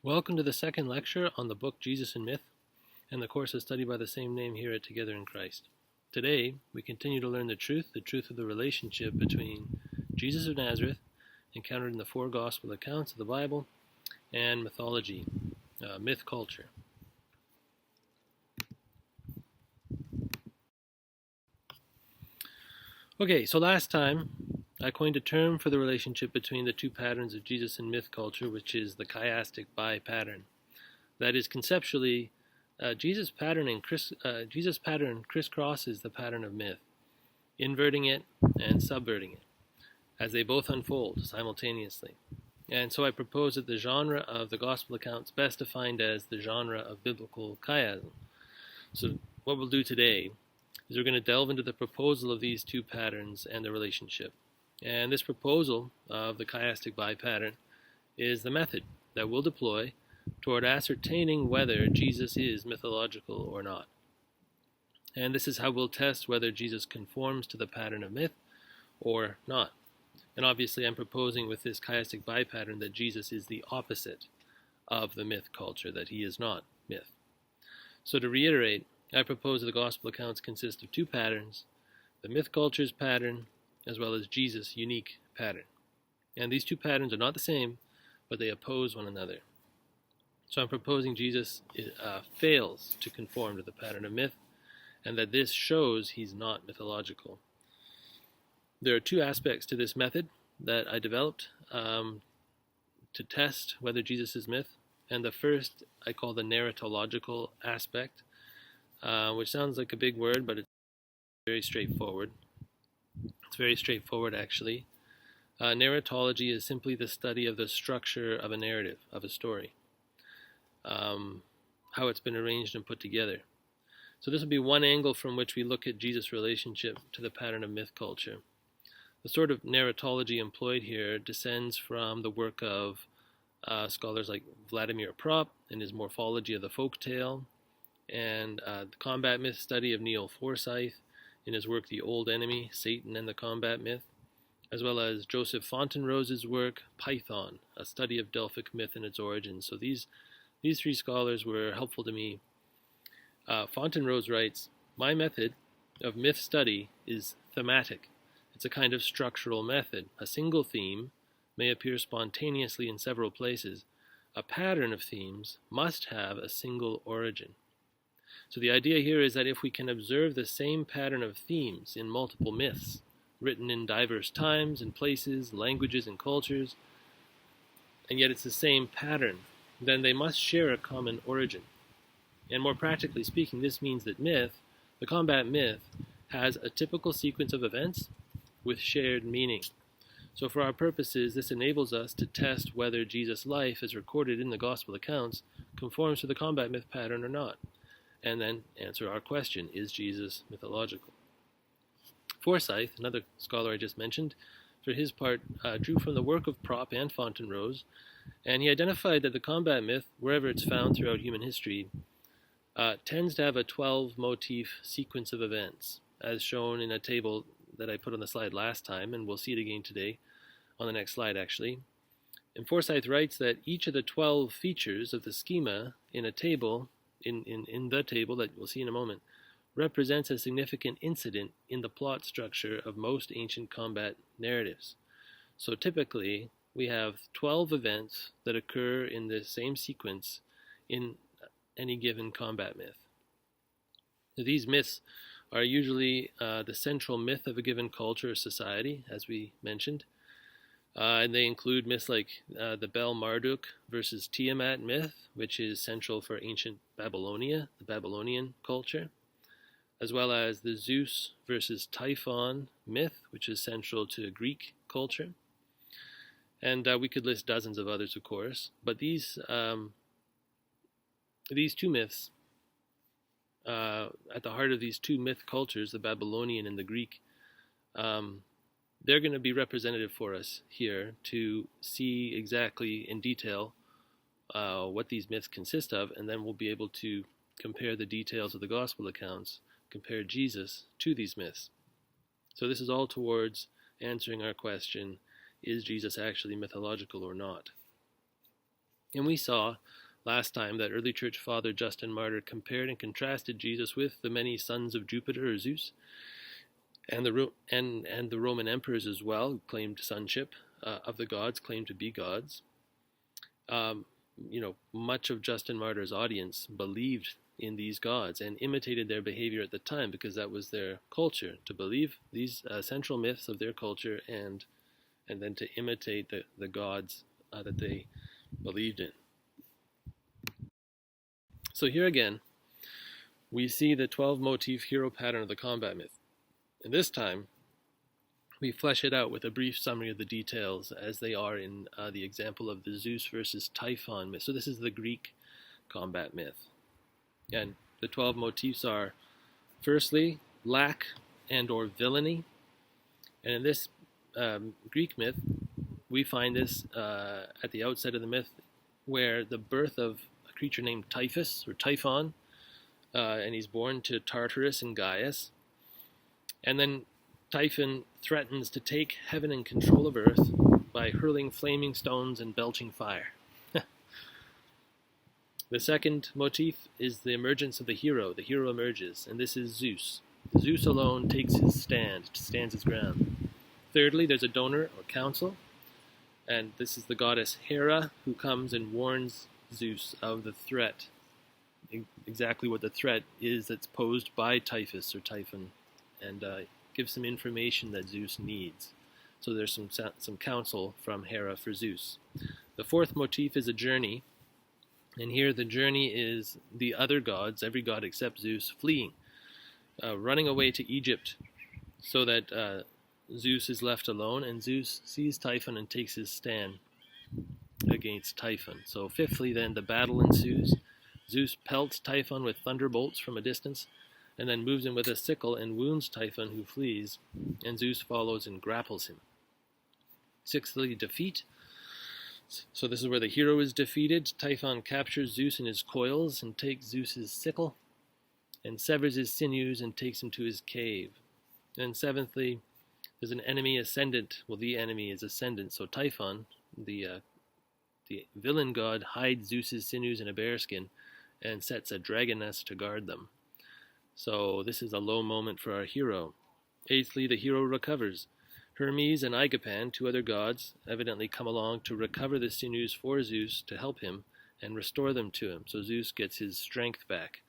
Welcome to the second lecture on the book Jesus and Myth, and the course of study by the same name here at Together in Christ. Today, we continue to learn the truth of the relationship between Jesus of Nazareth, encountered in the four gospel accounts of the Bible, and mythology, myth culture. Okay, so last time, I coined a term for the relationship between the two patterns of Jesus and myth culture, which is the chiastic bi pattern. That is, conceptually, Jesus' pattern crisscrosses the pattern of myth, inverting it and subverting it, as they both unfold simultaneously. And so I propose that the genre of the gospel accounts best defined as the genre of biblical chiasm. So what we'll do today is we're going to delve into the proposal of these two patterns and their relationship. And this proposal of the chiastic bi pattern is the method that we'll deploy toward ascertaining whether Jesus is mythological or not. And this is how we'll test whether Jesus conforms to the pattern of myth or not. And obviously I'm proposing with this chiastic bi pattern that Jesus is the opposite of the myth culture, that he is not myth. So to reiterate, I propose that the gospel accounts consist of two patterns, the myth culture's pattern as well as Jesus' unique pattern. And these two patterns are not the same, but they oppose one another. So I'm proposing Jesus fails to conform to the pattern of myth, and that this shows he's not mythological. There are two aspects to this method that I developed to test whether Jesus is myth, and the first I call the narratological aspect, which sounds like a big word, but it's very straightforward. It's very straightforward, actually. Narratology is simply the study of the structure of a narrative, of a story, how it's been arranged and put together. So this will be one angle from which we look at Jesus' relationship to the pattern of myth culture. The sort of narratology employed here descends from the work of scholars like Vladimir Propp in his Morphology of the Folktale, and the combat myth study of Neil Forsyth in his work The Old Enemy, Satan and the Combat Myth, as well as Joseph Fontenrose's work Python, a study of Delphic myth and its origins. So these three scholars were helpful to me. Fontenrose writes, "My method of myth study is thematic. It's a kind of structural method. A single theme may appear spontaneously in several places. A pattern of themes must have a single origin." So the idea here is that if we can observe the same pattern of themes in multiple myths, written in diverse times and places, languages and cultures, and yet it's the same pattern, then they must share a common origin. And more practically speaking, this means that myth, the combat myth, has a typical sequence of events with shared meaning. So for our purposes, this enables us to test whether Jesus' life, as recorded in the gospel accounts, conforms to the combat myth pattern or not, and then answer our question, is Jesus mythological? Forsyth, another scholar I just mentioned, for his part, drew from the work of Propp and Fontenrose, and he identified that the combat myth, wherever it's found throughout human history, tends to have a 12-motif sequence of events, as shown in a table that I put on the slide last time, and we'll see it again today, on the next slide actually. And Forsyth writes that each of the 12 features of the schema in a table, in the table that we'll see in a moment, represents a significant incident in the plot structure of most ancient combat narratives. So typically, we have 12 events that occur in the same sequence in any given combat myth. These myths are usually the central myth of a given culture or society, as we mentioned. And they include myths like the Bel Marduk versus Tiamat myth, which is central for ancient Babylonia, the Babylonian culture, as well as the Zeus versus Typhon myth, which is central to Greek culture. And we could list dozens of others, of course, but these two myths, at the heart of these two myth cultures, the Babylonian and the Greek, they're going to be representative for us here to see exactly in detail what these myths consist of, and then we'll be able to compare the details of the gospel accounts, compare Jesus to these myths. So this is all towards answering our question, is Jesus actually mythological or not? And we saw last time that early church father Justin Martyr compared and contrasted Jesus with the many sons of Jupiter or Zeus, and the Roman emperors as well, who claimed sonship of the gods, claimed to be gods. Much of Justin Martyr's audience believed in these gods and imitated their behavior at the time, because that was their culture, to believe these central myths of their culture and then to imitate the gods that they believed in. So here again, we see the 12-motif hero pattern of the combat myth. And this time, we flesh it out with a brief summary of the details as they are in the example of the Zeus versus Typhon myth. So this is the Greek combat myth. And the 12 motifs are, firstly, lack and or villainy. And in this Greek myth, we find this at the outset of the myth, where the birth of a creature named Typhus, or Typhon, and he's born to Tartarus and Gaius. And then Typhon threatens to take heaven and control of earth by hurling flaming stones and belching fire. The second motif is the emergence of the hero. The hero emerges, and this is Zeus. Zeus alone takes his stands his ground. Thirdly, there's a donor or council, and this is the goddess Hera, who comes and warns Zeus of the threat, exactly what the threat is that's posed by Typhus or Typhon, and gives some information that Zeus needs. So there's some counsel from Hera for Zeus. The fourth motif is a journey, and here the journey is the other gods, every god except Zeus, fleeing, running away to Egypt, so that Zeus is left alone, and Zeus sees Typhon and takes his stand against Typhon. So fifthly then, the battle ensues. Zeus pelts Typhon with thunderbolts from a distance, and then moves him with a sickle and wounds Typhon, who flees, and Zeus follows and grapples him. Sixthly, defeat. So this is where the hero is defeated. Typhon captures Zeus in his coils and takes Zeus's sickle, and severs his sinews and takes him to his cave. And seventhly, there's an enemy ascendant. Well, the enemy is ascendant. So Typhon, the villain god, hides Zeus's sinews in a bearskin and sets a dragoness to guard them. So this is a low moment for our hero. Eighthly, the hero recovers. Hermes and Agapan, two other gods, evidently come along to recover the sinews for Zeus to help him and restore them to him. So Zeus gets his strength back.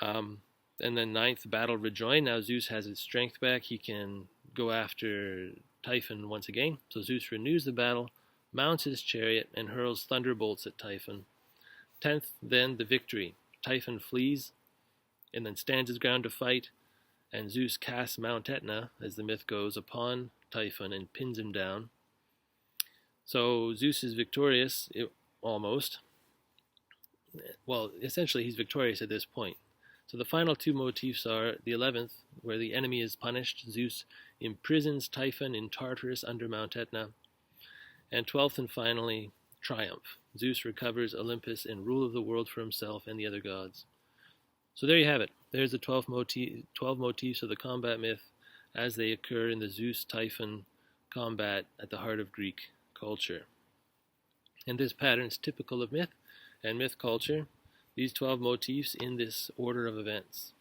And then ninth, battle rejoined. Now Zeus has his strength back. He can go after Typhon once again. So Zeus renews the battle, mounts his chariot, and hurls thunderbolts at Typhon. 10th, then the victory. Typhon flees and then stands his ground to fight, and Zeus casts Mount Etna, as the myth goes, upon Typhon and pins him down. So Zeus is victorious, almost. Well, essentially he's victorious at this point. So the final two motifs are the 11th, where the enemy is punished. Zeus imprisons Typhon in Tartarus under Mount Etna. And 12th and finally, triumph. Zeus recovers Olympus and rule of the world for himself and the other gods. So there you have it. There's the 12 motifs of the combat myth as they occur in the Zeus-Typhon combat at the heart of Greek culture. And this pattern is typical of myth and myth culture, these 12 motifs in this order of events.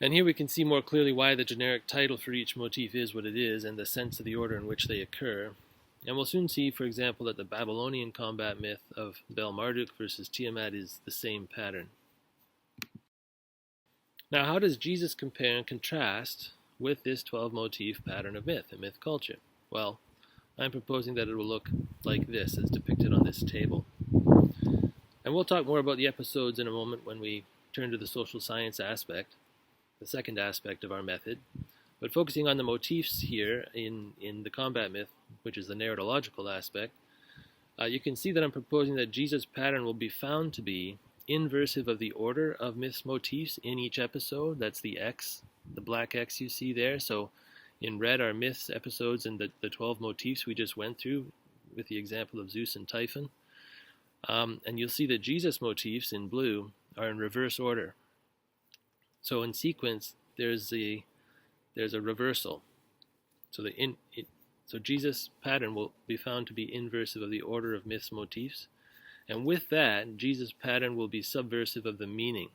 And here we can see more clearly why the generic title for each motif is what it is and the sense of the order in which they occur. And we'll soon see, for example, that the Babylonian combat myth of Bel-Marduk versus Tiamat is the same pattern. Now, how does Jesus compare and contrast with this 12-motif pattern of myth and myth culture? Well, I'm proposing that it will look like this, as depicted on this table. And we'll talk more about the episodes in a moment when we turn to the social science aspect, the second aspect of our method. But focusing on the motifs here in the combat myth, which is the narratological aspect, you can see that I'm proposing that Jesus' pattern will be found to be inversive of the order of myth's motifs in each episode. That's the X, the black X you see there. So in red are myths episodes and the 12 motifs we just went through with the example of Zeus and Typhon. And you'll see that Jesus' motifs in blue are in reverse order. So in sequence, there's a reversal. So So Jesus' pattern will be found to be inversive of the order of myths motifs. And with that, Jesus' pattern will be subversive of the meaning.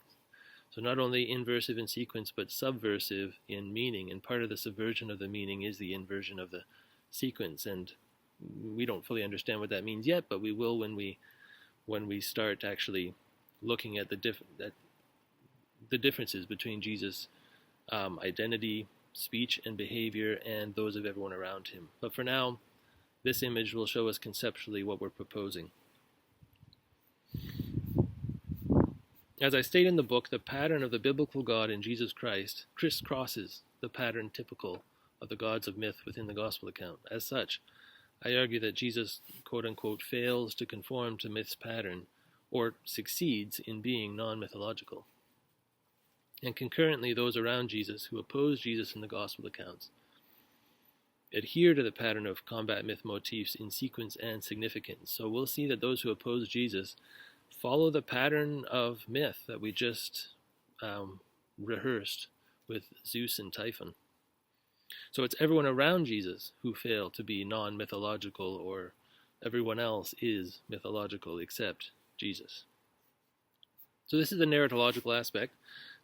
So not only inversive in sequence, but subversive in meaning. And part of the subversion of the meaning is the inversion of the sequence. And we don't fully understand what that means yet, but we will when we start actually looking at the differences between Jesus' identity, speech, and behavior, and those of everyone around him. But for now, this image will show us conceptually what we're proposing. As I state in the book, the pattern of the biblical God in Jesus Christ crisscrosses the pattern typical of the gods of myth within the gospel account. As such, I argue that Jesus, quote-unquote, fails to conform to myth's pattern, or succeeds in being non-mythological. And concurrently, those around Jesus who oppose Jesus in the gospel accounts adhere to the pattern of combat myth motifs in sequence and significance. So we'll see that those who oppose Jesus follow the pattern of myth that we just rehearsed with Zeus and Typhon. So it's everyone around Jesus who fail to be non-mythological, or everyone else is mythological except Jesus. So this is the narratological aspect,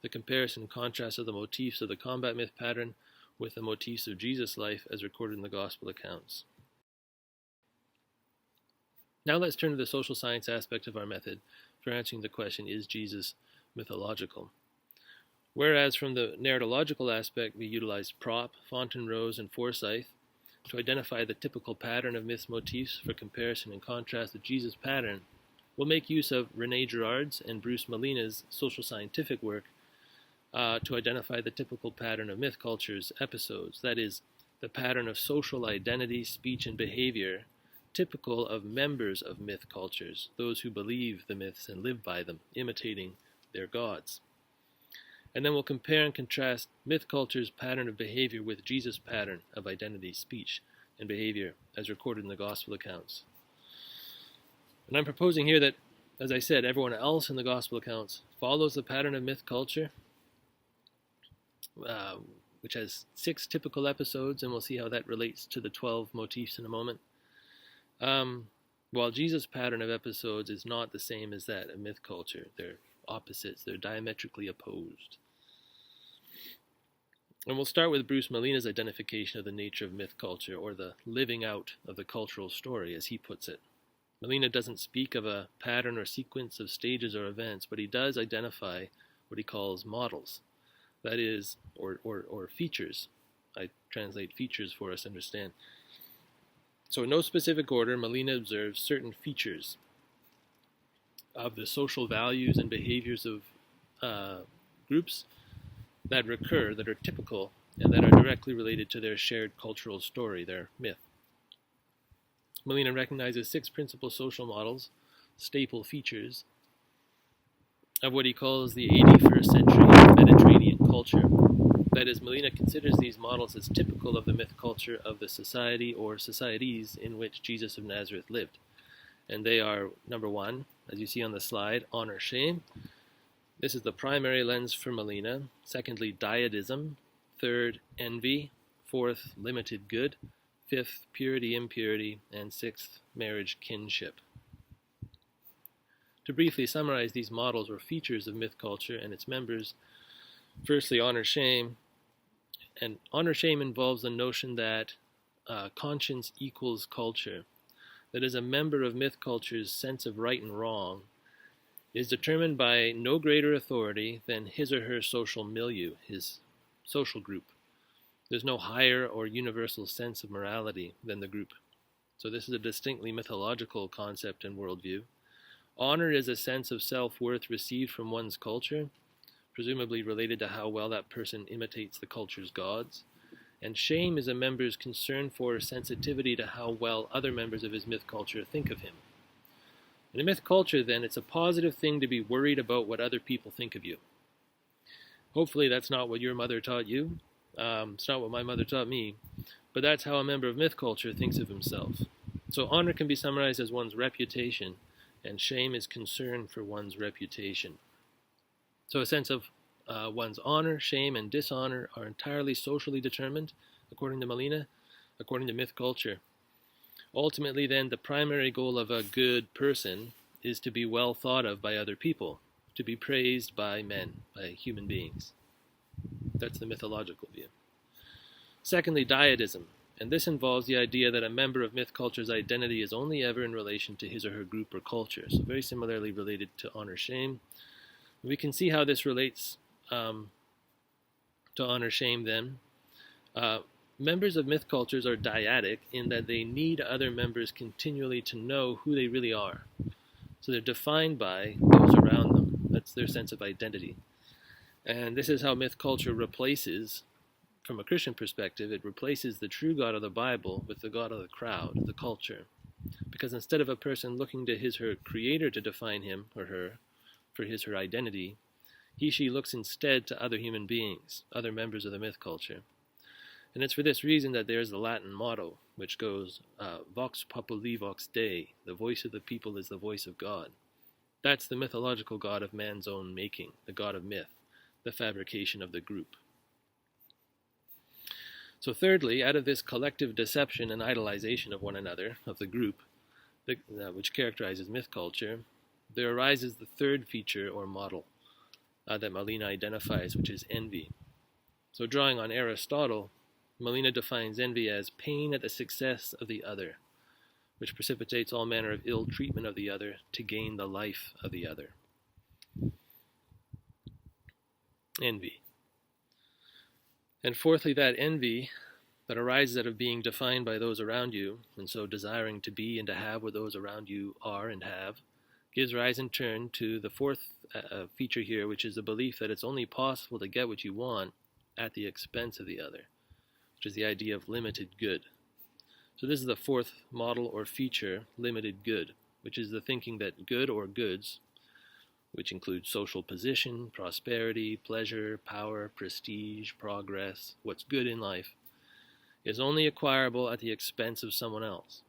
the comparison and contrast of the motifs of the combat myth pattern with the motifs of Jesus' life as recorded in the gospel accounts. Now let's turn to the social science aspect of our method for answering the question, is Jesus mythological? Whereas from the narratological aspect we utilize Prop, Fontenrose, and Forsyth to identify the typical pattern of myth motifs for comparison and contrast with Jesus' pattern, we'll make use of René Girard's and Bruce Malina's social scientific work to identify the typical pattern of myth culture's episodes, that is, the pattern of social identity, speech, and behavior typical of members of myth cultures, those who believe the myths and live by them, imitating their gods. And then we'll compare and contrast myth culture's pattern of behavior with Jesus' pattern of identity, speech, and behavior as recorded in the gospel accounts. And I'm proposing here that, as I said, everyone else in the gospel accounts follows the pattern of myth culture, which has 6 typical episodes, and we'll see how that relates to the 12 motifs in a moment. While Jesus' pattern of episodes is not the same as that of myth culture. They're opposites, they're diametrically opposed. And we'll start with Bruce Malina's identification of the nature of myth culture, or the living out of the cultural story, as he puts it. Malina doesn't speak of a pattern or sequence of stages or events, but he does identify what he calls models. That is, or features. I translate features for us to understand. So in no specific order, Malina observes certain features of the social values and behaviors of groups that recur, that are typical, and that are directly related to their shared cultural story, their myth. Malina recognizes 6 principal social models, staple features, of what he calls the 81st century Mediterranean culture. That is, Malina considers these models as typical of the myth culture of the society or societies in which Jesus of Nazareth lived. And they are, number 1, as you see on the slide, honor, shame. This is the primary lens for Malina. Secondly, dyadism. 3rd, envy. 4th, limited good. 5th, purity, impurity. And 6th, marriage, kinship. To briefly summarize these models or features of myth culture and its members, firstly, honor, shame. And honor, shame involves the notion that conscience equals culture. That is, a member of myth culture's sense of right and wrong is determined by no greater authority than his or her social milieu, his social group. There's no higher or universal sense of morality than the group. So this is a distinctly mythological concept and worldview. Honor is a sense of self-worth received from one's culture, presumably related to how well that person imitates the culture's gods. And shame is a member's concern for sensitivity to how well other members of his myth culture think of him. In a myth culture, then, it's a positive thing to be worried about what other people think of you. Hopefully that's not what your mother taught you. It's not what my mother taught me. But that's how a member of myth culture thinks of himself. So honor can be summarized as one's reputation, and shame is concern for one's reputation. So a sense of one's honor, shame, and dishonor are entirely socially determined, according to Malina, according to myth culture. Ultimately, then, the primary goal of a good person is to be well thought of by other people, to be praised by men, by human beings. That's the mythological view. Secondly, dietism. And this involves the idea that a member of myth culture's identity is only ever in relation to his or her group or culture. So very similarly related to honor-shame. We can see how this relates to honor-shame then. Members of myth cultures are dyadic in that they need other members continually to know who they really are. So they're defined by those around them. That's their sense of identity. And this is how myth culture replaces, from a Christian perspective, it replaces the true God of the Bible with the God of the crowd, the culture. Because instead of a person looking to his or her creator to define him or her for his or her identity, she looks instead to other human beings, other members of the myth culture. And it's for this reason that there's the Latin motto, which goes, Vox populi vox Dei, the voice of the people is the voice of God. That's the mythological God of man's own making, the God of myth, the fabrication of the group. So thirdly, out of this collective deception and idolization of one another, of the group, which characterizes myth culture, there arises the third feature or model that Molina identifies, which is envy. So drawing on Aristotle, Molina defines envy as pain at the success of the other, which precipitates all manner of ill treatment of the other to gain the life of the other. Envy. And fourthly, that envy that arises out of being defined by those around you, and so desiring to be and to have what those around you are and have, gives rise in turn to the fourth feature here, which is the belief that it's only possible to get what you want at the expense of the other, which is the idea of limited good. So this is the fourth model or feature, limited good, which is the thinking that good or goods, which include social position, prosperity, pleasure, power, prestige, progress, what's good in life, is only acquirable at the expense of someone else.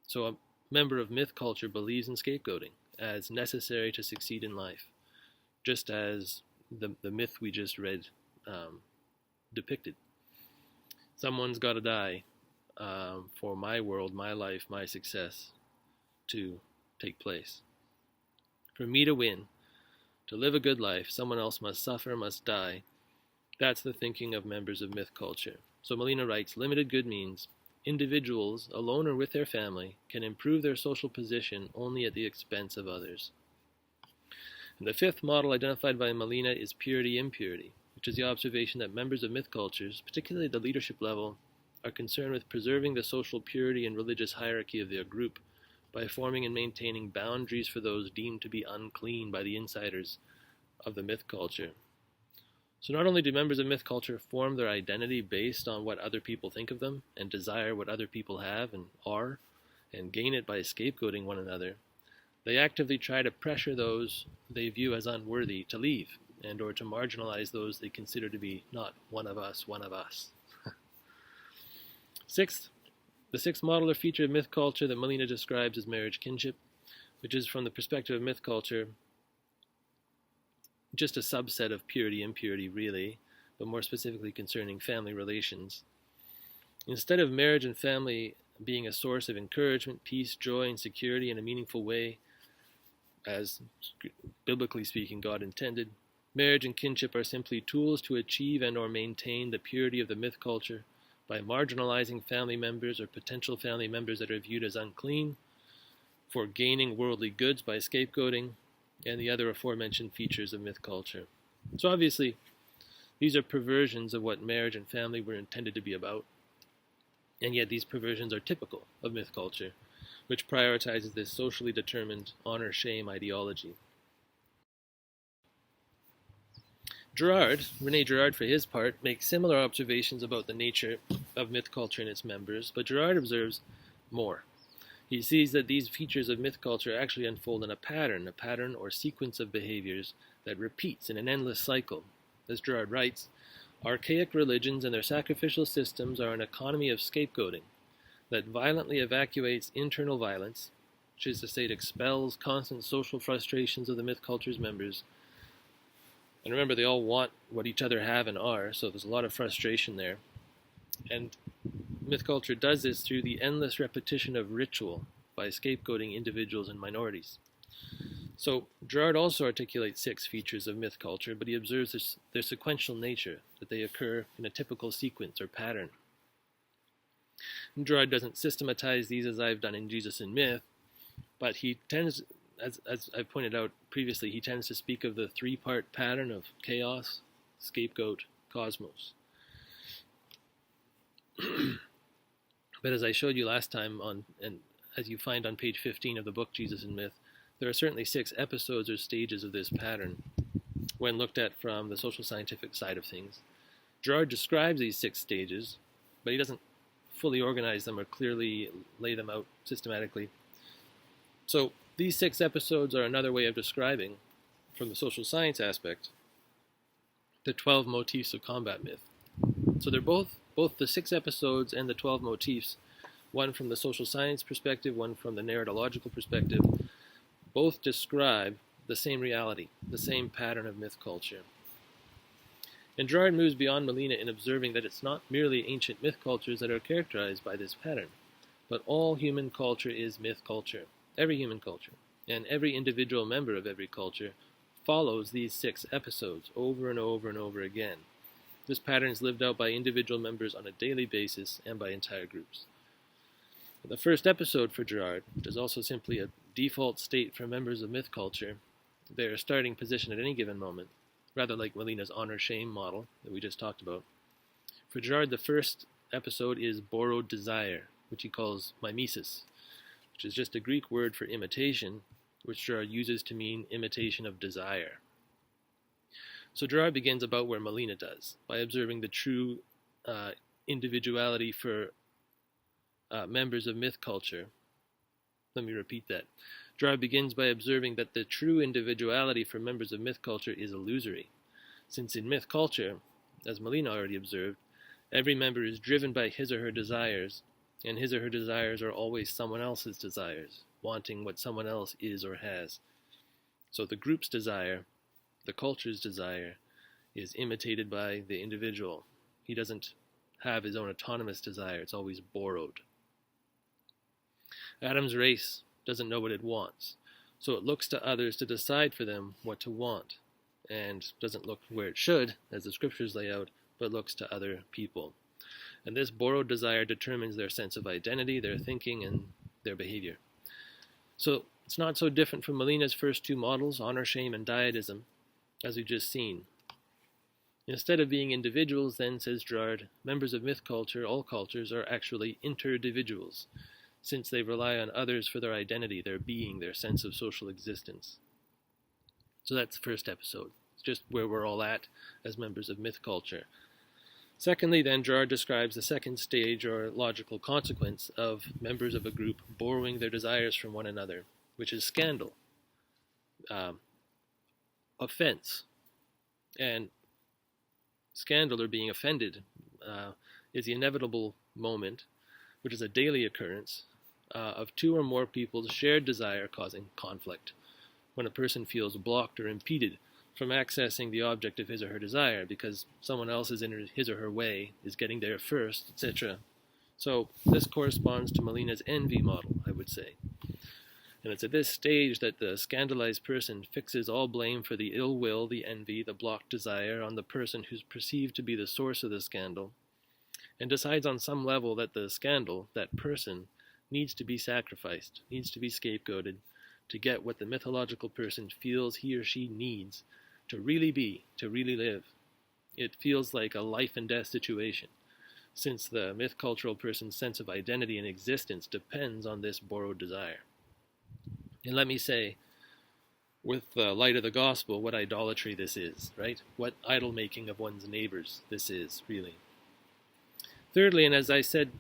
So a member of myth culture believes in scapegoating as necessary to succeed in life, just as the myth we just read depicted. Someone's got to die for my world, my life, my success to take place. For me to win, to live a good life, someone else must suffer, must die. That's the thinking of members of myth culture. So Molina writes, limited good means individuals, alone or with their family, can improve their social position only at the expense of others. And the fifth model identified by Molina is purity-impurity, which is the observation that members of myth cultures, particularly at the leadership level, are concerned with preserving the social purity and religious hierarchy of their group by forming and maintaining boundaries for those deemed to be unclean by the insiders of the myth culture. So not only do members of myth culture form their identity based on what other people think of them and desire what other people have and are and gain it by scapegoating one another, they actively try to pressure those they view as unworthy to leave and or to marginalize those they consider to be not one of us, one of us. The sixth model or feature of myth culture that Molina describes as marriage kinship, which is from the perspective of myth culture just a subset of purity-impurity really, but more specifically concerning family relations. Instead of marriage and family being a source of encouragement, peace, joy, and security in a meaningful way, as biblically speaking God intended, marriage and kinship are simply tools to achieve and or maintain the purity of the myth culture by marginalizing family members or potential family members that are viewed as unclean, for gaining worldly goods by scapegoating, and the other aforementioned features of myth culture. So obviously, these are perversions of what marriage and family were intended to be about, and yet these perversions are typical of myth culture, which prioritizes this socially determined honor-shame ideology. René Gerard, for his part, makes similar observations about the nature of myth culture and its members, but Gerard observes more. He sees that these features of myth culture actually unfold in a pattern or sequence of behaviors that repeats in an endless cycle. As Gerard writes, archaic religions and their sacrificial systems are an economy of scapegoating that violently evacuates internal violence, which is to say it expels constant social frustrations of the myth culture's members. And remember, they all want what each other have and are, so there's a lot of frustration there. And myth culture does this through the endless repetition of ritual by scapegoating individuals and minorities. So Gerard also articulates 6 features of myth culture, but he observes their sequential nature, that they occur in a typical sequence or pattern. And Gerard doesn't systematize these as I've done in Jesus in Myth, but he tends, as I pointed out previously, he tends to speak of the 3-part pattern of chaos, scapegoat, cosmos. But as I showed you last time, and as you find on page 15 of the book Jesus in Myth, there are certainly 6 episodes or stages of this pattern when looked at from the social scientific side of things. Gerard describes these 6 stages, but he doesn't fully organize them or clearly lay them out systematically. So these 6 episodes are another way of describing, from the social science aspect, the 12 motifs of combat myth. So they're both the 6 episodes and the 12 motifs, one from the social science perspective, one from the narratological perspective, both describe the same reality, the same pattern of myth culture. And Gerard moves beyond Molina in observing that it's not merely ancient myth cultures that are characterized by this pattern, but all human culture is myth culture, every human culture, and every individual member of every culture follows these 6 episodes over and over and over again. This pattern is lived out by individual members on a daily basis and by entire groups. The first episode for Gerard, which is also simply a default state for members of myth culture, their starting position at any given moment, rather like Molina's honor-shame model that we just talked about. For Gerard, the first episode is borrowed desire, which he calls mimesis, which is just a Greek word for imitation, which Gerard uses to mean imitation of desire. So Gerard begins about where Molina does, by observing the true individuality for members of myth culture. Let me repeat that. Gerard begins by observing that the true individuality for members of myth culture is illusory, since in myth culture, as Molina already observed, every member is driven by his or her desires, and his or her desires are always someone else's desires, wanting what someone else is or has. So the group's desire, the culture's desire, is imitated by the individual. He doesn't have his own autonomous desire, it's always borrowed. Adam's race doesn't know what it wants, so it looks to others to decide for them what to want, and doesn't look where it should, as the scriptures lay out, but looks to other people. And this borrowed desire determines their sense of identity, their thinking, and their behavior. So it's not so different from Molina's first 2 models, honor, shame, and dietism, as we've just seen. Instead of being individuals, then, says Gerard, members of myth culture, all cultures, are actually interdividuals, since they rely on others for their identity, their being, their sense of social existence. So that's the first episode. It's just where we're all at as members of myth culture. Secondly, then, Gerard describes the second stage or logical consequence of members of a group borrowing their desires from one another, which is scandal, offense. And scandal, or being offended, is the inevitable moment, which is a daily occurrence, of 2 or more people's shared desire causing conflict, when a person feels blocked or impeded from accessing the object of his or her desire because someone else is in his or her way, is getting there first, etc. So this corresponds to Molina's envy model, I would say. And it's at this stage that the scandalized person fixes all blame for the ill will, the envy, the blocked desire on the person who's perceived to be the source of the scandal, and decides on some level that the scandal, that person, needs to be sacrificed, needs to be scapegoated, to get what the mythological person feels he or she needs to really be, to really live. It feels like a life and death situation, since the myth cultural person's sense of identity and existence depends on this borrowed desire. And let me say, with the light of the gospel, what idolatry this is, right? What idol making of one's neighbors this is, really. Thirdly, and as I said,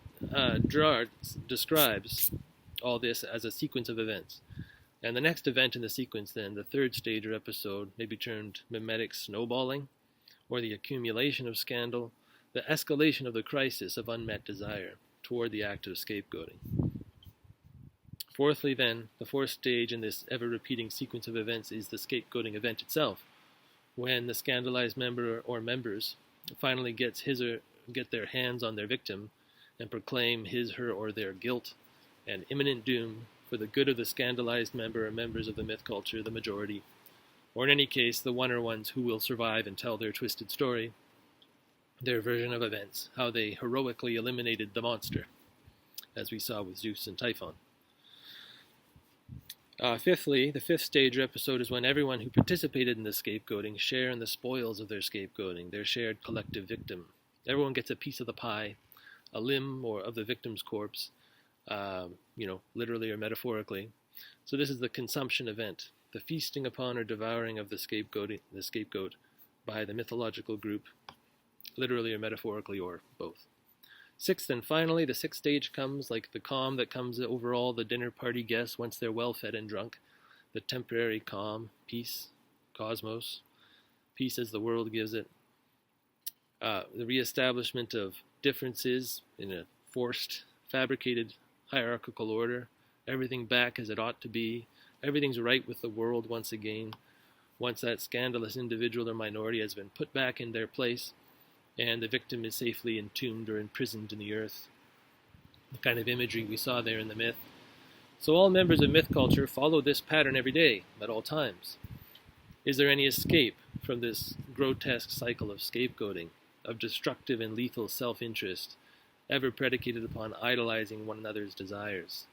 Gerard describes all this as a sequence of events. And the next event in the sequence, then, the third stage or episode, may be termed mimetic snowballing, or the accumulation of scandal, the escalation of the crisis of unmet desire toward the act of scapegoating. Fourthly, then, the fourth stage in this ever-repeating sequence of events is the scapegoating event itself, when the scandalized member or members finally get their hands on their victim and proclaim his, her, or their guilt and imminent doom for the good of the scandalized member or members of the myth culture, the majority, or in any case, the one or ones who will survive and tell their twisted story, their version of events, how they heroically eliminated the monster, as we saw with Zeus and Typhon. Fifthly, the fifth stage or episode is when everyone who participated in the scapegoating share in the spoils of their scapegoating, their shared collective victim. Everyone gets a piece of the pie, a limb or of the victim's corpse, literally or metaphorically. So this is the consumption event, the feasting upon or devouring of the scapegoat by the mythological group, literally or metaphorically, or both. Sixth and finally, the sixth stage comes like the calm that comes over all the dinner party guests once they're well fed and drunk, the temporary calm, peace, cosmos, peace as the world gives it, the reestablishment of differences in a forced, fabricated, hierarchical order, everything back as it ought to be, everything's right with the world once again, once that scandalous individual or minority has been put back in their place, and the victim is safely entombed or imprisoned in the earth. The kind of imagery we saw there in the myth. So all members of myth culture follow this pattern every day, at all times. Is there any escape from this grotesque cycle of scapegoating, of destructive and lethal self-interest, ever predicated upon idolizing one another's desires?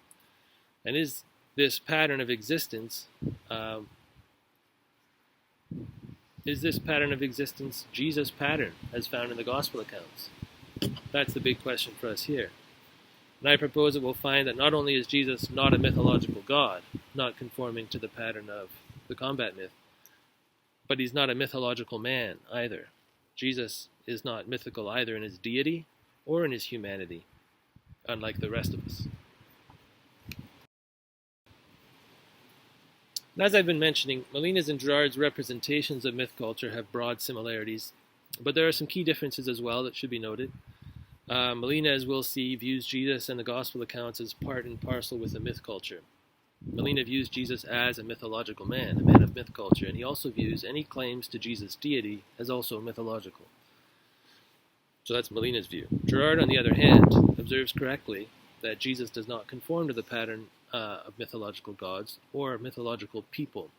And is this pattern of existence Jesus' pattern as found in the gospel accounts? That's the big question for us here. And I propose that we'll find that not only is Jesus not a mythological God, not conforming to the pattern of the combat myth, but he's not a mythological man either. Jesus is not mythical either in his deity or in his humanity, unlike the rest of us. As I've been mentioning, Molina's and Gerard's representations of myth culture have broad similarities, but there are some key differences as well that should be noted. Molina, as we'll see, views Jesus and the gospel accounts as part and parcel with the myth culture. Molina views Jesus as a mythological man, a man of myth culture, and he also views any claims to Jesus' deity as also mythological. So that's Molina's view. Gerard, on the other hand, observes correctly that Jesus does not conform to the pattern of mythological gods or mythological people.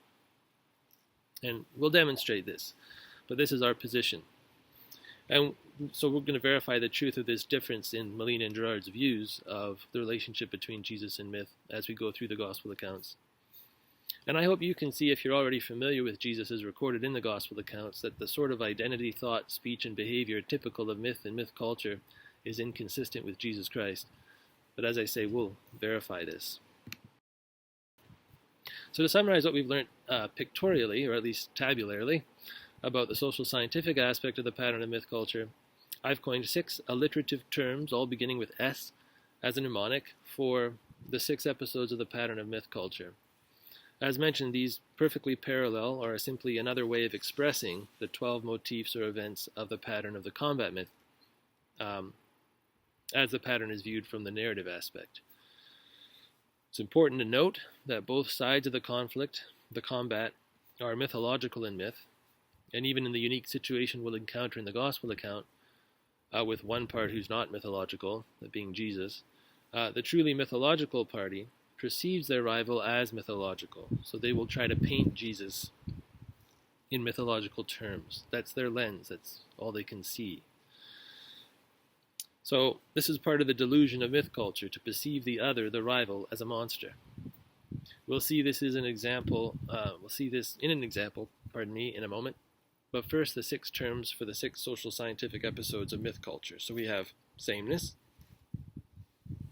And we'll demonstrate this, but this is our position. And so we're going to verify the truth of this difference in Molina and Gerard's views of the relationship between Jesus and myth as we go through the gospel accounts. And I hope you can see, if you're already familiar with Jesus as recorded in the gospel accounts, that the sort of identity, thought, speech, and behavior typical of myth and myth culture is inconsistent with Jesus Christ. But as I say, we'll verify this. So to summarize what we've learned pictorially, or at least tabularly, about the social scientific aspect of the pattern of myth culture, I've coined 6 alliterative terms, all beginning with S, as a mnemonic for the 6 episodes of the pattern of myth culture. As mentioned, these perfectly parallel are simply another way of expressing the 12 motifs or events of the pattern of the combat myth, as the pattern is viewed from the narrative aspect. It's important to note that both sides of the conflict, the combat, are mythological in myth, and even in the unique situation we'll encounter in the gospel account, with one part who's not mythological, that being Jesus, the truly mythological party perceives their rival as mythological, so they will try to paint Jesus in mythological terms. That's their lens, that's all they can see. So this is part of the delusion of myth culture, to perceive the other, the rival, as a monster. We'll see this in an example, in a moment. But first, the 6 terms for the 6 social scientific episodes of myth culture. So we have sameness.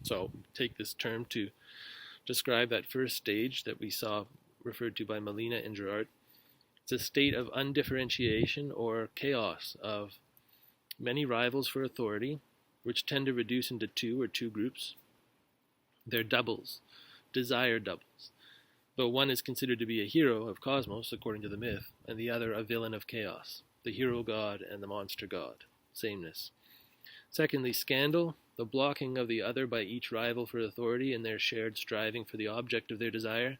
So take this term to describe that first stage that we saw referred to by Molina and Gerard. It's a state of undifferentiation or chaos of many rivals for authority, which tend to reduce into 2 or 2 groups. They're doubles, desire doubles. Though one is considered to be a hero of cosmos, according to the myth, and the other a villain of chaos, the hero god and the monster god, sameness. Secondly, scandal, the blocking of the other by each rival for authority in their shared striving for the object of their desire.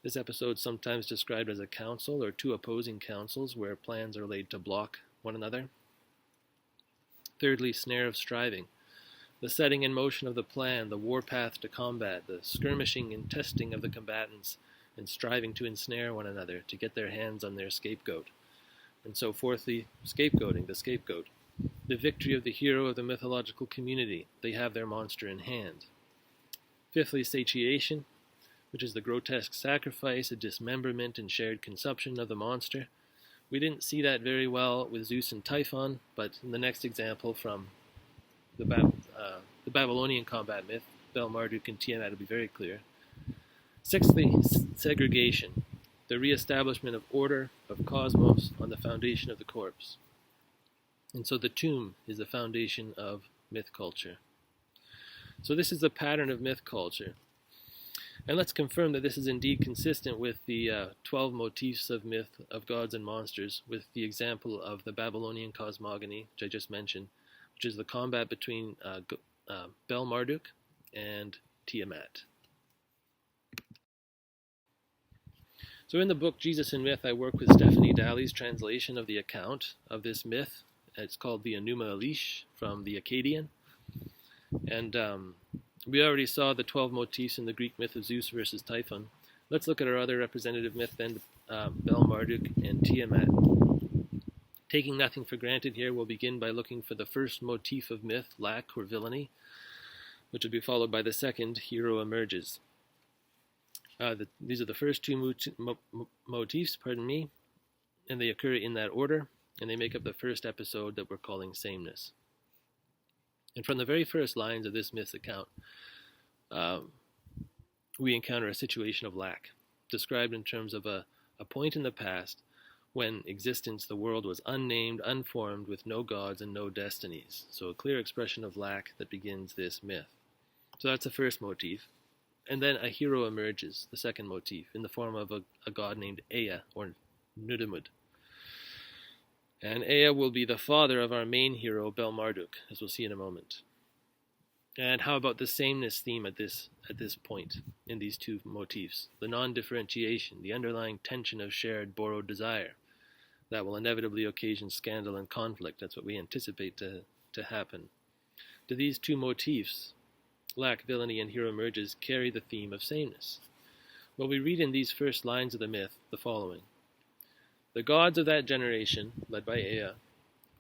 This episode is sometimes described as a council or 2 opposing councils where plans are laid to block one another. Thirdly, snare of striving, the setting in motion of the plan, the warpath to combat, the skirmishing and testing of the combatants, and striving to ensnare one another to get their hands on their scapegoat. And so fourthly, scapegoating, the scapegoat. The victory of the hero of the mythological community. They have their monster in hand. Fifthly, satiation, which is the grotesque sacrifice, a dismemberment, and shared consumption of the monster. We didn't see that very well with Zeus and Typhon, but in the next example from the Babylonian combat myth, Bel-Marduk and Tiamat will be very clear. Sixthly, segregation, the reestablishment of order, of cosmos, on the foundation of the corpse. And so the tomb is the foundation of myth culture. So this is the pattern of myth culture. And let's confirm that this is indeed consistent with the 12 motifs of myth of gods and monsters, with the example of the Babylonian cosmogony, which I just mentioned, which is the combat between Bel-Marduk and Tiamat. So in the book Jesus in Myth, I work with Stephanie Daly's translation of the account of this myth. It's called the Enuma Elish from the Akkadian. And we already saw the 12 motifs in the Greek myth of Zeus versus Typhon. Let's look at our other representative myth then, Bel-Marduk and Tiamat. Taking nothing for granted here, we'll begin by looking for the first motif of myth, lack or villainy, which will be followed by the second, hero emerges. These are the first two motifs, and they occur in that order, and they make up the first episode that we're calling sameness. And from the very first lines of this myth's account, we encounter a situation of lack, described in terms of a point in the past when existence, the world, was unnamed, unformed, with no gods and no destinies. So a clear expression of lack that begins this myth. So that's the first motif. And then a hero emerges, the second motif, in the form of a god named Ea, or Nudimmud. And Ea will be the father of our main hero, Bel-Marduk, as we'll see in a moment. And how about the sameness theme at this point in these two motifs? The non-differentiation, the underlying tension of shared borrowed desire that will inevitably occasion scandal and conflict. That's what we anticipate to happen. Do these two motifs, lack, villainy, and hero emerges, carry the theme of sameness? Well, we read in these first lines of the myth the following. The gods of that generation, led by Ea,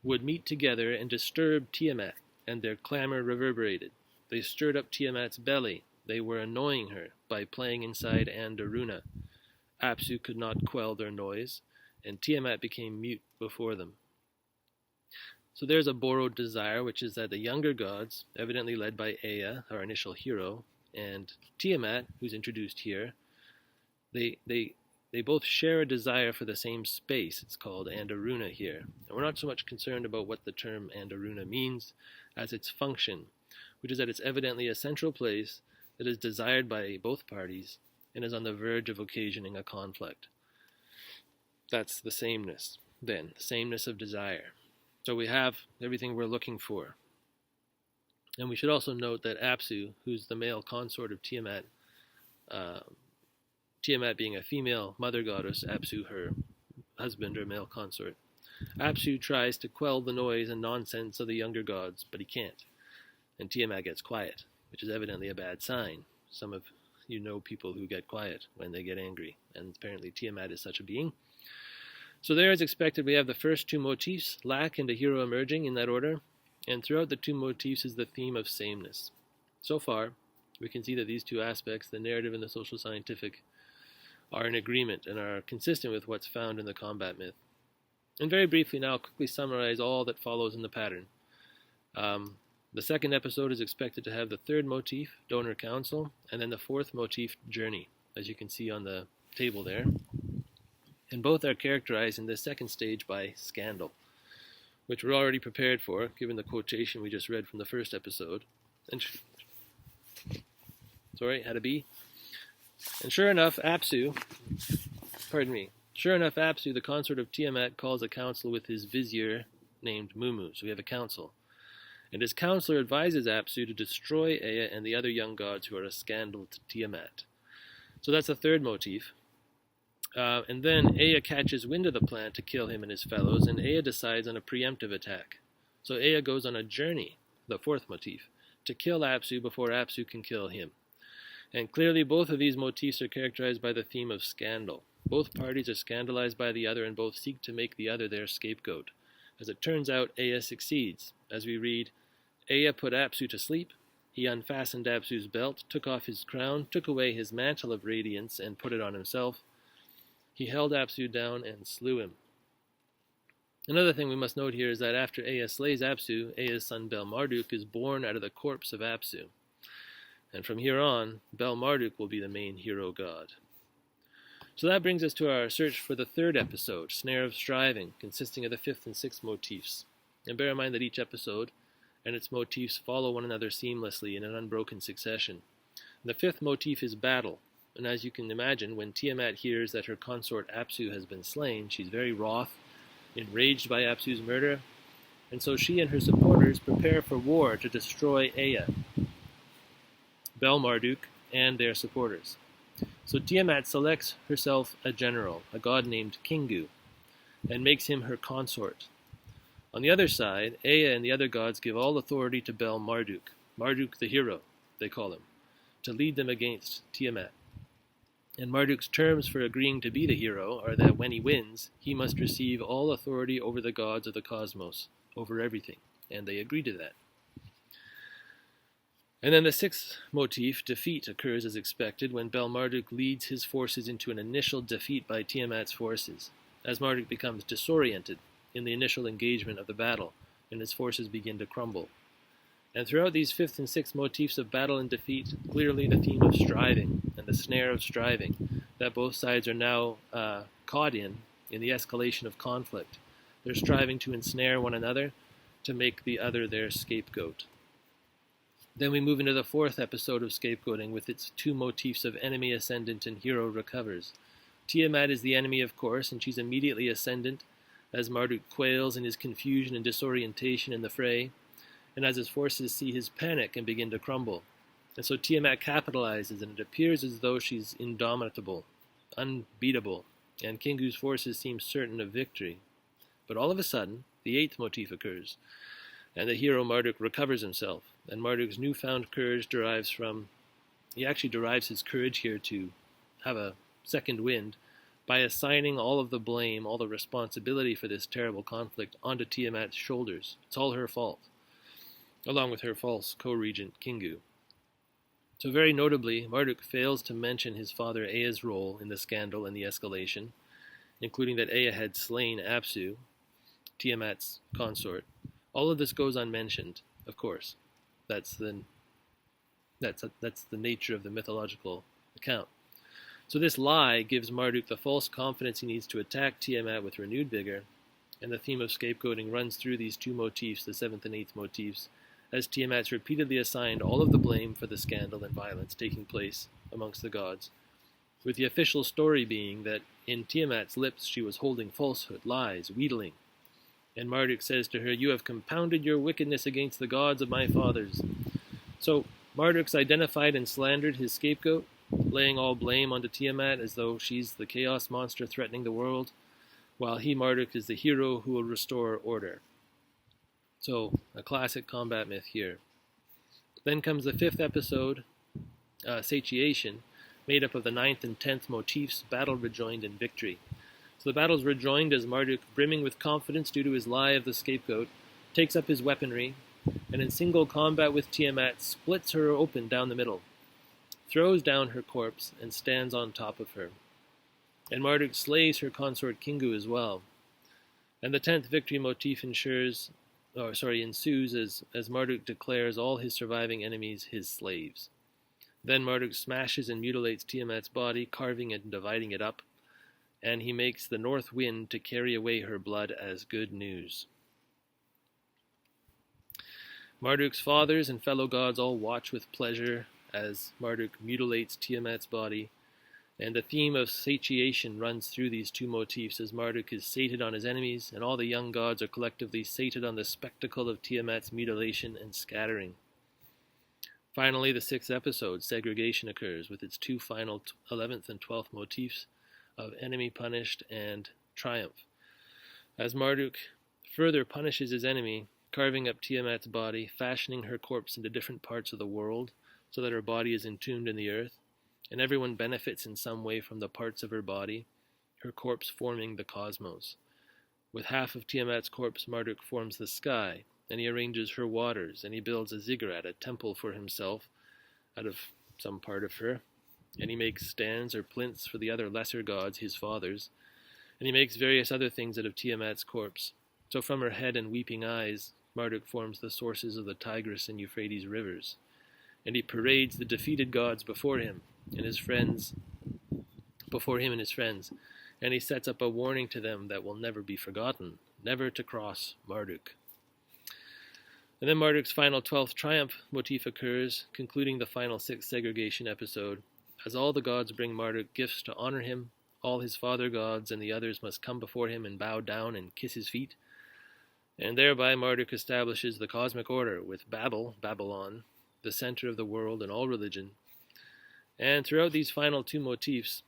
would meet together and disturb Tiamat, and their clamor reverberated. They stirred up Tiamat's belly. They were annoying her by playing inside Andaruna. Apsu could not quell their noise, and Tiamat became mute before them. So there's a borrowed desire, which is that the younger gods, evidently led by Ea, our initial hero, and Tiamat, who's introduced here, they both share a desire for the same space. It's called Andaruna here. And we're not so much concerned about what the term Andaruna means as its function, which is that it's evidently a central place that is desired by both parties and is on the verge of occasioning a conflict. That's the sameness, then, the sameness of desire. So we have everything we're looking for. And we should also note that Apsu, who's the male consort of Tiamat, Tiamat being a female mother goddess, Apsu her husband or male consort. Apsu tries to quell the noise and nonsense of the younger gods, but he can't. And Tiamat gets quiet, which is evidently a bad sign. Some of you know people who get quiet when they get angry, and apparently Tiamat is such a being. So there, as expected, we have the first two motifs, lack and a hero emerging, in that order, and throughout the two motifs is the theme of sameness. So far, we can see that these two aspects, the narrative and the social scientific, are in agreement and are consistent with what's found in the combat myth. And very briefly now, I'll quickly summarize all that follows in the pattern. The second episode is expected to have the third motif, donor council, and then the fourth motif, journey, as you can see on the table there. And both are characterized in this second stage by scandal, which we're already prepared for, given the quotation we just read from the first episode. And had a B. And sure enough, Apsu, the consort of Tiamat, calls a council with his vizier named Mumu. So we have a council. And his counselor advises Apsu to destroy Ea and the other young gods who are a scandal to Tiamat. So that's the third motif. And then Ea catches wind of the plan to kill him and his fellows, and Ea decides on a preemptive attack. So Ea goes on a journey, the fourth motif, to kill Apsu before Apsu can kill him. And clearly both of these motifs are characterized by the theme of scandal. Both parties are scandalized by the other and both seek to make the other their scapegoat. As it turns out, Ea succeeds. As we read, Ea put Apsu to sleep. He unfastened Apsu's belt, took off his crown, took away his mantle of radiance, and put it on himself. He held Apsu down and slew him. Another thing we must note here is that after Ea slays Apsu, Ea's son Bel-Marduk is born out of the corpse of Apsu. And from here on, Bel-Marduk will be the main hero god. So that brings us to our search for the third episode, Snare of Striving, consisting of the fifth and sixth motifs. And bear in mind that each episode and its motifs follow one another seamlessly in an unbroken succession. The fifth motif is battle, and as you can imagine, when Tiamat hears that her consort Apsu has been slain, she's very wroth, enraged by Apsu's murder, and so she and her supporters prepare for war to destroy Ea, Bel-Marduk, and their supporters. So Tiamat selects herself a general, a god named Kingu, and makes him her consort. On the other side, Ea and the other gods give all authority to Bel-Marduk, Marduk the hero, they call him, to lead them against Tiamat. And Marduk's terms for agreeing to be the hero are that when he wins, he must receive all authority over the gods of the cosmos, over everything, and they agree to that. And then the sixth motif, defeat, occurs as expected when Bel-Marduk leads his forces into an initial defeat by Tiamat's forces, as Marduk becomes disoriented in the initial engagement of the battle, and his forces begin to crumble. And throughout these fifth and sixth motifs of battle and defeat, clearly the theme of striving and the snare of striving that both sides are now caught in the escalation of conflict. They're striving to ensnare one another to make the other their scapegoat. Then we move into the fourth episode of scapegoating with its two motifs of enemy ascendant and hero recovers. Tiamat is the enemy, of course, and she's immediately ascendant as Marduk quails in his confusion and disorientation in the fray, and as his forces see his panic and begin to crumble. And so Tiamat capitalizes, and it appears as though she's indomitable, unbeatable, and Kingu's forces seem certain of victory. But all of a sudden, the eighth motif occurs, and the hero Marduk recovers himself, and Marduk's newfound courage derives his courage here to have a second wind by assigning all of the blame, all the responsibility for this terrible conflict onto Tiamat's shoulders. It's all her fault, along with her false co-regent Kingu. So very notably, Marduk fails to mention his father Ea's role in the scandal and the escalation, including that Ea had slain Apsu, Tiamat's consort. All of this goes unmentioned, of course. That's the nature of the mythological account. So this lie gives Marduk the false confidence he needs to attack Tiamat with renewed vigor, and the theme of scapegoating runs through these two motifs, the seventh and eighth motifs, as Tiamat's repeatedly assigned all of the blame for the scandal and violence taking place amongst the gods, with the official story being that in Tiamat's lips she was holding falsehood, lies, wheedling. And Marduk says to her, "You have compounded your wickedness against the gods of my fathers." So Marduk's identified and slandered his scapegoat, laying all blame onto Tiamat as though she's the chaos monster threatening the world, while he, Marduk, is the hero who will restore order. So, a classic combat myth here. Then comes the fifth episode, Satiation, made up of the ninth and tenth motifs, battle rejoined and victory. So the battle's rejoined as Marduk, brimming with confidence due to his lie of the scapegoat, takes up his weaponry, and in single combat with Tiamat, splits her open down the middle, throws down her corpse, and stands on top of her. And Marduk slays her consort Kingu as well. And the 10th victory motif ensues as Marduk declares all his surviving enemies his slaves. Then Marduk smashes and mutilates Tiamat's body, carving it and dividing it up, and he makes the north wind to carry away her blood as good news. Marduk's fathers and fellow gods all watch with pleasure as Marduk mutilates Tiamat's body, and the theme of satiation runs through these two motifs as Marduk is sated on his enemies, and all the young gods are collectively sated on the spectacle of Tiamat's mutilation and scattering. Finally, the 6th episode, Segregation, occurs with its two final 11th and 12th motifs of enemy punished and triumph. As Marduk further punishes his enemy, carving up Tiamat's body, fashioning her corpse into different parts of the world, so that her body is entombed in the earth, and everyone benefits in some way from the parts of her body, her corpse forming the cosmos. With half of Tiamat's corpse, Marduk forms the sky, and he arranges her waters, and he builds a ziggurat, a temple for himself, out of some part of her, and he makes stands or plinths for the other lesser gods, his fathers, and he makes various other things out of Tiamat's corpse. So from her head and weeping eyes, Marduk forms the sources of the Tigris and Euphrates rivers, and he parades the defeated gods before him and his friends, and he sets up a warning to them that will never be forgotten, never to cross Marduk. And then Marduk's final 12th triumph motif occurs, concluding the final 6th segregation episode. As all the gods bring Marduk gifts to honor him, all his father gods and the others must come before him and bow down and kiss his feet. And thereby Marduk establishes the cosmic order, with Babylon, the center of the world and all religion. And throughout these final 2 motifs,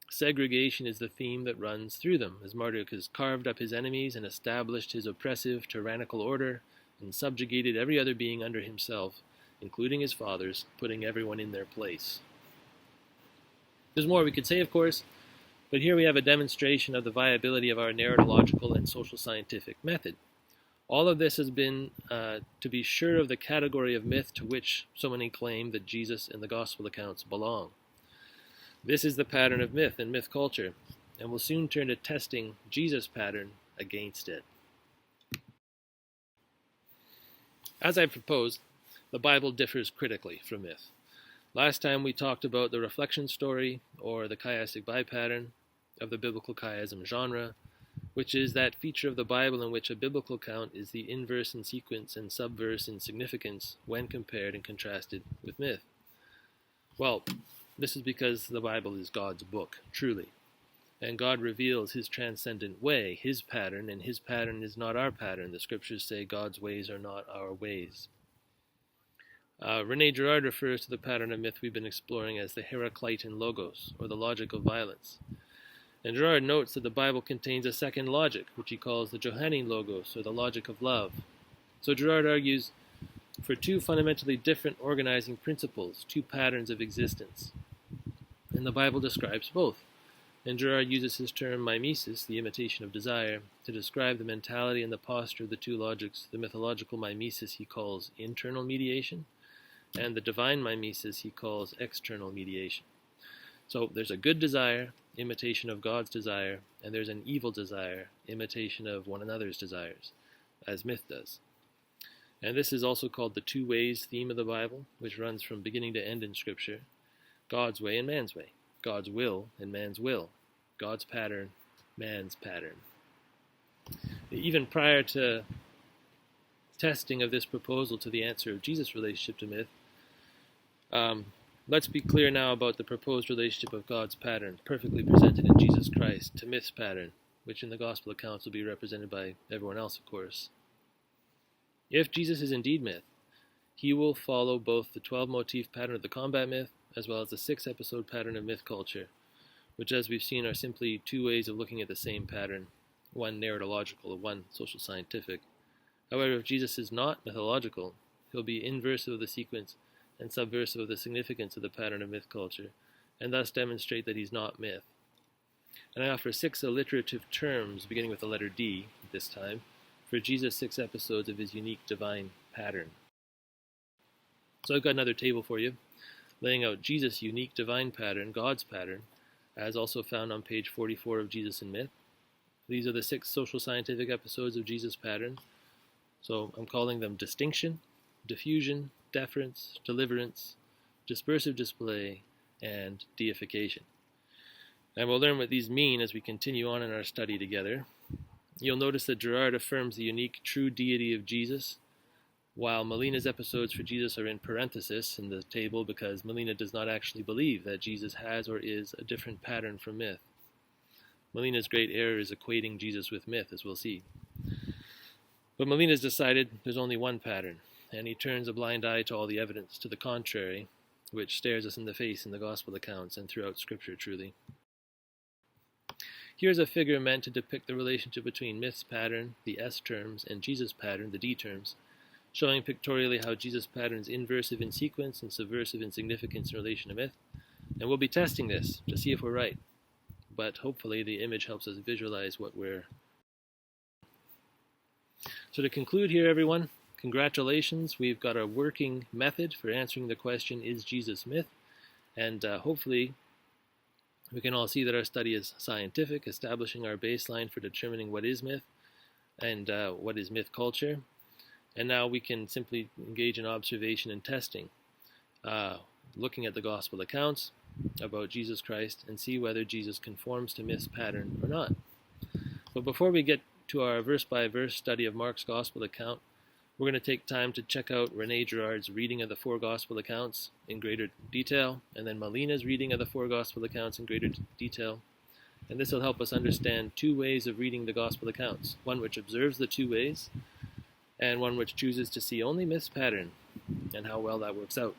segregation is the theme that runs through them, as Marduk has carved up his enemies and established his oppressive, tyrannical order, and subjugated every other being under himself, including his fathers, putting everyone in their place. There's more we could say, of course, but here we have a demonstration of the viability of our narratological and social scientific method. All of this has been to be sure of the category of myth to which so many claim that Jesus and the gospel accounts belong. This is the pattern of myth and myth culture, and we'll soon turn to testing Jesus' pattern against it. As I proposed, the Bible differs critically from myth. Last time we talked about the reflection story, or the chiastic bipattern, of the biblical chiasm genre, which is that feature of the Bible in which a biblical account is the inverse in sequence and subverse in significance when compared and contrasted with myth. Well, this is because the Bible is God's book, truly, and God reveals his transcendent way, his pattern, and his pattern is not our pattern. The scriptures say God's ways are not our ways. Gerard refers to the pattern of myth we've been exploring as the Heraclitan logos, or the logic of violence. And Gerard notes that the Bible contains a second logic, which he calls the Johannine logos, or the logic of love. So Gerard argues for 2 fundamentally different organizing principles, 2 patterns of existence. And the Bible describes both. And Gerard uses his term mimesis, the imitation of desire, to describe the mentality and the posture of the 2 logics. The mythological mimesis he calls internal mediation, and the divine mimesis he calls external mediation. So there's a good desire, imitation of God's desire, and there's an evil desire, imitation of one another's desires, as myth does. And this is also called the 2 ways theme of the Bible, which runs from beginning to end in Scripture: God's way and man's way, God's will and man's will, God's pattern, man's pattern. Even prior to testing of this proposal to the answer of Jesus' relationship to myth, let's be clear now about the proposed relationship of God's pattern, perfectly presented in Jesus Christ, to myth's pattern, which in the gospel accounts will be represented by everyone else, of course. If Jesus is indeed myth, he will follow both the 12-motif pattern of the combat myth as well as the 6-episode pattern of myth culture, which, as we've seen, are simply 2 ways of looking at the same pattern, one narratological, one social scientific. However, if Jesus is not mythological, he'll be inversive of the sequence and subversive of the significance of the pattern of myth culture, and thus demonstrate that he's not myth. And I offer 6 alliterative terms, beginning with the letter D this time, for Jesus' 6 episodes of his unique divine pattern. So I've got another table for you, laying out Jesus' unique divine pattern, God's pattern, as also found on page 44 of Jesus and Myth. These are the 6 social scientific episodes of Jesus' pattern. So I'm calling them distinction, diffusion, deference, deliverance, dispersive display, and deification. And we'll learn what these mean as we continue on in our study together. You'll notice that Gerard affirms the unique true deity of Jesus, while Melina's episodes for Jesus are in parenthesis in the table because Melina does not actually believe that Jesus has or is a different pattern from myth. Melina's great error is equating Jesus with myth, as we'll see. But Melina's decided there's only one pattern, and he turns a blind eye to all the evidence to the contrary, which stares us in the face in the gospel accounts and throughout Scripture truly. Here's a figure meant to depict the relationship between myth's pattern, the S terms, and Jesus' pattern, the D terms, showing pictorially how Jesus' pattern is inversive in sequence and subversive in significance in relation to myth. And we'll be testing this to see if we're right. But hopefully the image helps us visualize what we're... So to conclude here, everyone, congratulations. We've got a working method for answering the question, is Jesus myth? And hopefully we can all see that our study is scientific, establishing our baseline for determining what is myth and what is myth culture. And now we can simply engage in observation and testing, looking at the gospel accounts about Jesus Christ and see whether Jesus conforms to myth's pattern or not. But before we get to our verse-by-verse study of Mark's gospel account, we're going to take time to check out Gerard's reading of the four gospel accounts in greater detail, and then Melina's reading of the four gospel accounts in greater detail. And this will help us understand two ways of reading the gospel accounts, one which observes the two ways, and one which chooses to see only myth's pattern, and how well that works out.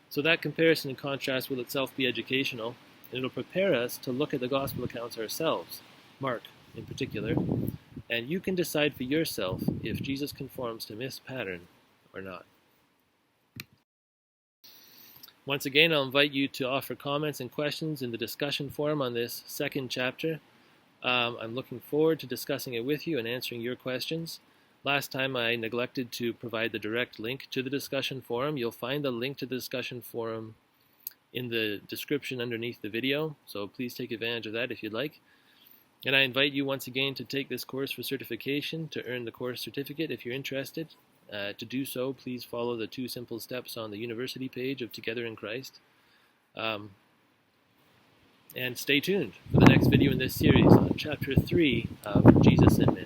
So that comparison and contrast will itself be educational, and it'll prepare us to look at the gospel accounts ourselves, Mark in particular, and you can decide for yourself if Jesus conforms to myth's pattern or not. Once again, I'll invite you to offer comments and questions in the discussion forum on this second chapter. I'm looking forward to discussing it with you and answering your questions. Last time I neglected to provide the direct link to the discussion forum. You'll find the link to the discussion forum in the description underneath the video, so please take advantage of that if you'd like. And I invite you once again to take this course for certification to earn the course certificate if you're interested. To do so, please follow the 2 simple steps on the university page of Together in Christ. And stay tuned for the next video in this series on Chapter 3 of Jesus and Myth.